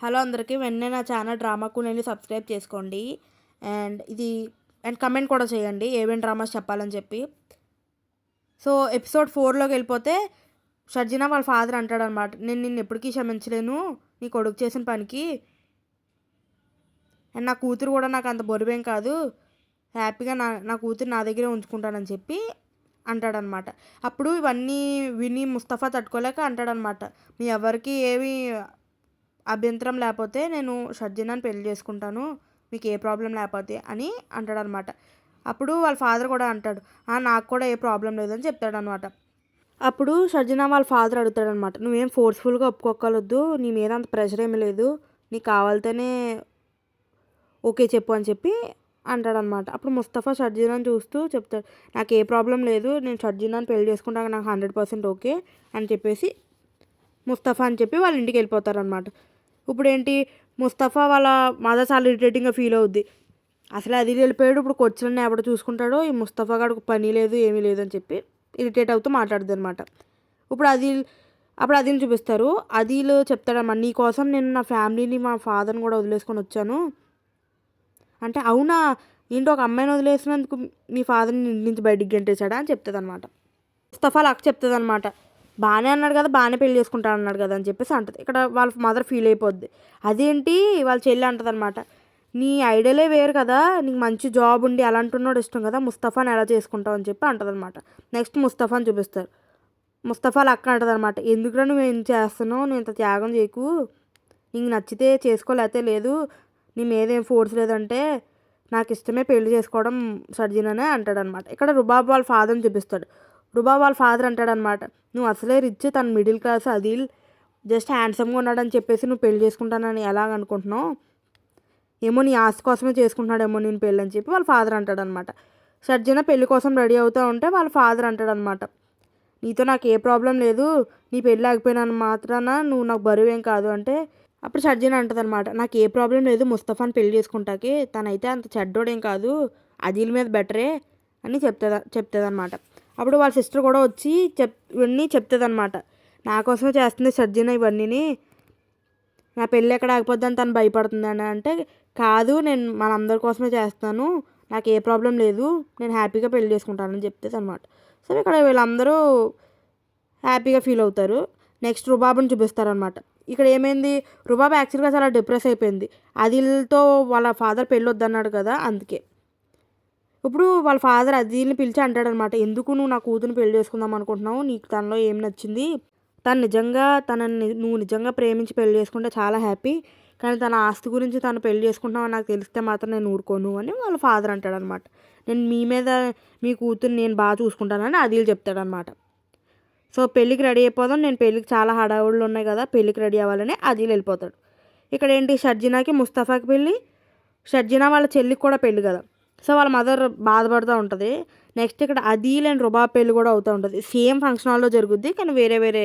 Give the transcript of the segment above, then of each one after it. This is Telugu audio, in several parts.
హలో అందరికీ, వెంటనే నా ఛానల్ డ్రామా క్వీన్ సబ్స్క్రైబ్ చేసుకోండి. అండ్ కమెంట్ కూడా చేయండి ఏమేం డ్రామాస్ చెప్పాలని చెప్పి. సో ఎపిసోడ్ 4లోకి వెళ్ళిపోతే షర్జినా వాళ్ళ ఫాదర్ అంటాడనమాట, నేను నిన్ను ఎప్పటికీ క్షమించలేను నీ కొడుకు చేసిన పనికి. అండ్ నా కూతురు కూడా నాకు అంత బరువేం కాదు, హ్యాపీగా నా కూతురు నా దగ్గరే ఉంచుకుంటానని చెప్పి అంటాడనమాట. అప్పుడు ఇవన్నీ విని ముస్తఫా తట్టుకోలేక అంటాడనమాట, మీ ఎవరికి ఏమి అభ్యంతరం లేకపోతే నేను షర్జినాని పెళ్లి చేసుకుంటాను, మీకు ఏ ప్రాబ్లం లేకపోతే అని అంటాడనమాట. అప్పుడు వాళ్ళ ఫాదర్ కూడా అంటాడు, నాకు కూడా ఏ ప్రాబ్లం లేదని చెప్తాడనమాట. అప్పుడు షర్జినా వాళ్ళ ఫాదర్ అడుగుతాడనమాట, నువ్వేం ఫోర్స్ఫుల్గా ఒప్పుకోగలొద్దు, నీ మీద అంత ప్రెషర్ ఏమీ లేదు, నీకు కావాలితేనే ఓకే చెప్పు అని చెప్పి అంటాడనమాట. అప్పుడు ముస్తఫా షర్జినాని చూస్తూ చెప్తాడు, నాకు ఏ ప్రాబ్లం లేదు, నేను షర్జినాని పెళ్లి చేసుకుంటాను, నాకు 100% ఓకే అని చెప్పేసి ముస్తఫా అని చెప్పి వాళ్ళ ఇంటికి వెళ్ళిపోతారనమాట. ఇప్పుడు ఏంటి, ముస్తఫా వాళ్ళ మదర్ చాలా ఇరిటేటింగ్గా ఫీల్ అవుద్ది. అసలు అది వెళ్ళిపోయాడు, ఇప్పుడు కొచ్చులన్నీ ఎవడ చూసుకుంటాడో, ఈ ముస్తఫా గాడికి పని లేదు ఏమీ లేదు అని చెప్పి ఇరిటేట్ అవుతూ మాట్లాడుద్ది అనమాట. ఇప్పుడు అదిని చూపిస్తారు. అదిలు చెప్తాడమ్మా, నీ కోసం నేను నా ఫ్యామిలీని మా ఫాదర్ని కూడా వదిలేసుకొని వచ్చాను అంటే, అవునా ఏంటో ఒక అమ్మాయిని వదిలేసినందుకు మీ ఫాదర్ని ఇంటి నుంచి బయటికి గెంటేశాడా అని చెప్తుంది అనమాట. ముస్తఫా లక్ చెప్తుంది అనమాట, బాగానే అన్నాడు కదా, బాగానే పెళ్లి చేసుకుంటాను అన్నాడు కదా అని చెప్పేసి అంటది. ఇక్కడ వాళ్ళ మదర్ ఫీల్ అయిపోద్ది. అదేంటి వాళ్ళ చెల్లి అంటది అనమాట, నీ ఐడియాలే వేరు కదా, నీకు మంచి జాబ్ ఉండి అలా అంటున్నాడు ఇష్టం కదా, ముస్తఫాని ఎలా చేసుకుంటావు అని చెప్పి అంటదనమాట. నెక్స్ట్ ముస్తఫాని చూపిస్తారు. ముస్తఫా లక్క అంటది అనమాట, ఎందుకురా నువ్వు ఏం చేస్తున్నావు, నువ్వు ఇంత త్యాగం చేయకు, నీకు నచ్చితే చేసుకోలేతే లేదు, నీ మీద ఏం ఫోర్స్ లేదంటే నాకు ఇష్టమే పెళ్లి చేసుకోవడం సర్జిననే అంటాడనమాట. ఇక్కడ రుబాబ్ వాళ్ళ ఫాదర్ని చూపిస్తాడు. రుబాబ్ వాళ్ళ ఫాదర్ అంటాడనమాట, నువ్వు అసలే రిచ్, తన మిడిల్ క్లాస్, అదిల్ జస్ట్ హ్యాండ్సమ్గా ఉన్నాడని చెప్పేసి నువ్వు పెళ్లి చేసుకుంటానని ఎలాగ అనుకుంటున్నావు, ఏమో నీ ఆస్తి కోసమే చేసుకుంటున్నాడేమో నేను పెళ్ళి అని చెప్పి వాళ్ళ ఫాదర్ అంటాడనమాట. షర్జిన పెళ్లి కోసం రెడీ అవుతూ ఉంటే వాళ్ళ ఫాదర్ అంటాడనమాట, నీతో నాకు ఏ ప్రాబ్లం లేదు, నీ పెళ్ళి ఆగిపోయినాను మాత్రాన నువ్వు నాకు బరువేం కాదు అంటే, అప్పుడు షర్జిన అంటదనమాట, నాకు ఏ ప్రాబ్లం లేదు ముస్తఫాని పెళ్లి చేసుకుంటాకి, తనైతే అంత చెడ్డోడేం కాదు, అదిల్ మీద బెటరే అని చెప్తుందనమాట. అప్పుడు వాళ్ళ సిస్టర్ కూడా వచ్చి ఇవన్నీ చెప్తుందనమాట, నా కోసమే చేస్తుంది షర్జిన ఇవన్నీని, నా పెళ్ళి ఎక్కడ ఆగిపోద్దని తను భయపడుతుందని అంటే, కాదు నేను మనందరి కోసమే చేస్తాను, నాకు ఏ ప్రాబ్లం లేదు, నేను హ్యాపీగా పెళ్లి చేసుకుంటానని చెప్తుంది అనమాట. సో ఇక్కడ వీళ్ళందరూ హ్యాపీగా ఫీల్ అవుతారు. నెక్స్ట్ రుబాబ్ని చూపిస్తారనమాట. ఇక్కడ ఏమైంది, రుబాబ్ యాక్చువల్గా చాలా డిప్రెస్ అయిపోయింది, అదిల్తో వాళ్ళ ఫాదర్ పెళ్ళి వద్దన్నాడు కదా అందుకే. ఇప్పుడు వాళ్ళ ఫాదర్ అదిల్ని పిలిచి అంటాడనమాట, ఎందుకు నువ్వు నా కూతురుని పెళ్లి చేసుకుందాం అనుకుంటున్నావు, నీకు తనలో ఏం నచ్చింది, నువ్వు నిజంగా ప్రేమించి పెళ్లి చేసుకుంటే చాలా హ్యాపీ, కానీ తన ఆస్తి గురించి తను పెళ్లి చేసుకుంటున్నావు నాకు తెలిస్తే మాత్రం నేను ఊరుకోను అని వాళ్ళ ఫాదర్ అంటాడనమాట. నేను మీ కూతుర్ని నేను బాగా చూసుకుంటానని అదిల్ చెప్తాడనమాట. సో పెళ్ళికి రెడీ అయిపోదాం, నేను పెళ్ళికి చాలా హడావుళ్ళు ఉన్నాయి కదా, పెళ్ళికి రెడీ అవ్వాలని అదిల్ వెళ్ళిపోతాడు. ఇక్కడ ఏంటి, షర్జినాకి ముస్తఫాకి పెళ్ళి, షర్జినా వాళ్ళ చెల్లికి కూడా పెళ్ళి కదా, సో వాళ్ళ మదర్ బాధపడుతూ ఉంటుంది. నెక్స్ట్ ఇక్కడ అదీల్ అండ్ రుబాబ్ పెళ్ళి కూడా అవుతూ ఉంటుంది, సేమ్ ఫంక్షన్ హాల్లో జరుగుద్ది కానీ వేరే వేరే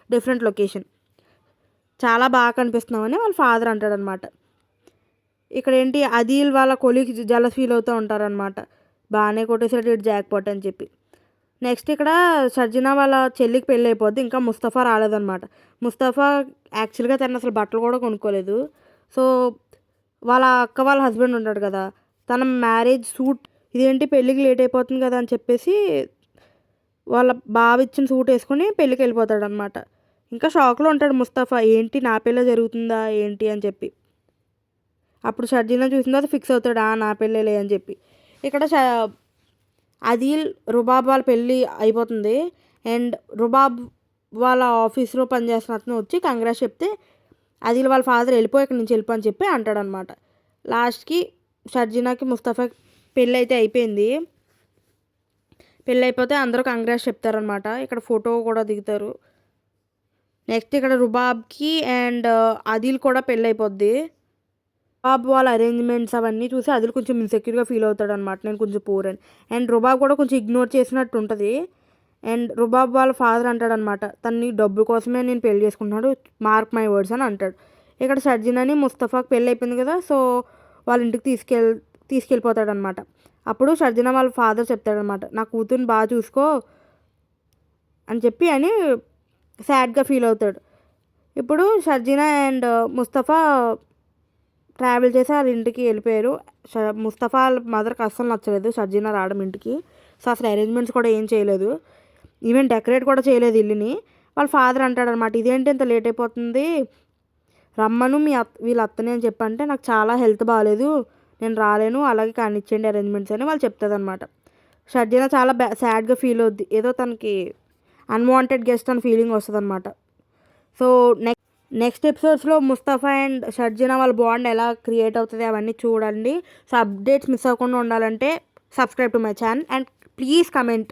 డిఫరెంట్ లొకేషన్. చాలా బాగా కనిపిస్తున్నామని వాళ్ళ ఫాదర్ అంటాడనమాట. ఇక్కడ ఏంటి, అదీల్ వాళ్ళ కొలీగ్ జలస్ ఫీల్ అవుతూ ఉంటారనమాట, బాగానే కొట్టేసాడు ఇటు జాక్పాట్ అని చెప్పి. నెక్స్ట్ ఇక్కడ షర్జినా వాళ్ళ చెల్లికి పెళ్ళి అయిపోద్ది, ఇంకా ముస్తఫా రాలేదనమాట. ముస్తఫా యాక్చువల్గా తను అసలు బట్టలు కూడా కొనుక్కోలేదు. సో వాళ్ళ అక్క వాళ్ళ హస్బెండ్ ఉంటాడు కదా, తన మ్యారేజ్ సూట్, ఇదేంటి పెళ్ళికి లేట్ అయిపోతుంది కదా అని చెప్పేసి వాళ్ళ బావ ఇచ్చిన సూట్ వేసుకొని పెళ్ళికి వెళ్ళిపోతాడు అనమాట. ఇంకా షాక్లో ఉంటాడు ముస్తఫా, ఏంటి నా పెళ్ళే జరుగుతుందా ఏంటి అని చెప్పి. అప్పుడు షర్జినా చూసిన తర్వాత ఫిక్స్ అవుతాడు, నా పెళ్ళేలే అని చెప్పి. ఇక్కడ అదీల్ రుబాబ్ వాళ్ళ పెళ్ళి అయిపోతుంది. అండ్ రుబాబ్ వాళ్ళ ఆఫీస్లో పనిచేస్తున్న అతను వచ్చి కంగ్రాట్స్ చెప్తే, అదీల్ వాళ్ళ ఫాదర్ ఇక్కడి నుంచి వెళ్ళిపో అని చెప్పి అంటాడనమాట. లాస్ట్కి షర్జినాకి ముస్తఫాకి పెళ్ళి అయితే అయిపోయింది. పెళ్ళి అయిపోతే అందరూ కంగ్రాట్స్ చెప్తారనమాట. ఇక్కడ ఫోటో కూడా దిగుతారు. నెక్స్ట్ ఇక్కడ రుబాబ్కి అండ్ అదిల్ కూడా పెళ్ళి అయిపోద్ది. రుబాబ్ వాళ్ళ అరేంజ్మెంట్స్ అవన్నీ చూసి అదిల్ కొంచెం ఇన్సెక్యూర్గా ఫీల్ అవుతాడు అనమాట, నేను కొంచెం పూర్ అని. అండ్ రుబాబ్ కూడా కొంచెం ఇగ్నోర్ చేసినట్టు ఉంటుంది. అండ్ రుబాబ్ వాళ్ళ ఫాదర్ అంటాడనమాట, తన్ని డబ్బు కోసమే నేను పెళ్లి చేసుకుంటున్నాడు, మార్క్ మై వర్డ్స్ అని అంటాడు. ఇక్కడ షర్జినాని ముస్తఫాకి పెళ్ళి అయిపోయింది కదా, సో వాళ్ళ ఇంటికి తీసుకెళ్ళిపోతాడనమాట. అప్పుడు షర్జినా వాళ్ళ ఫాదర్ చెప్తాడనమాట, నా కూతుర్ని బాగా చూసుకో అని చెప్పి సాడ్గా ఫీల్ అవుతాడు. ఇప్పుడు షర్జినా అండ్ ముస్తఫా ట్రావెల్ చేసి వాళ్ళ ఇంటికి వెళ్ళిపోయారు. ముస్తఫా మదర్కి అస్సలు నచ్చలేదు షర్జినా రావడం ఇంటికి. సో అసలు అరేంజ్మెంట్స్ కూడా ఏం చేయలేదు, ఈవెన్ డెకరేట్ కూడా చేయలేదు ఇల్లుని. వాళ్ళ ఫాదర్ అంటాడనమాట, ఇదేంటి ఇంత లేట్ అయిపోతుంది, రమ్మను వీళ్ళ అత్తని అని చెప్పంటే, నాకు చాలా హెల్త్ బాగాలేదు, నేను రాలేను, అలాగే కానిచ్చేయండి అరేంజ్మెంట్స్ అని వాళ్ళు చెప్తుంది అనమాట. షర్జినా చాలా సాడ్గా ఫీల్ అవుద్ది, ఏదో తనకి అన్వాంటెడ్ గెస్ట్ అని ఫీలింగ్ వస్తుంది అనమాట. సో నెక్స్ట్ ఎపిసోడ్స్లో ముస్తఫా అండ్ షర్జినా వాళ్ళ బాండ్ ఎలా క్రియేట్ అవుతుంది అవన్నీ చూడండి. సో అప్డేట్స్ మిస్ అవ్వకుండా ఉండాలంటే subscribe to my channel and please comment.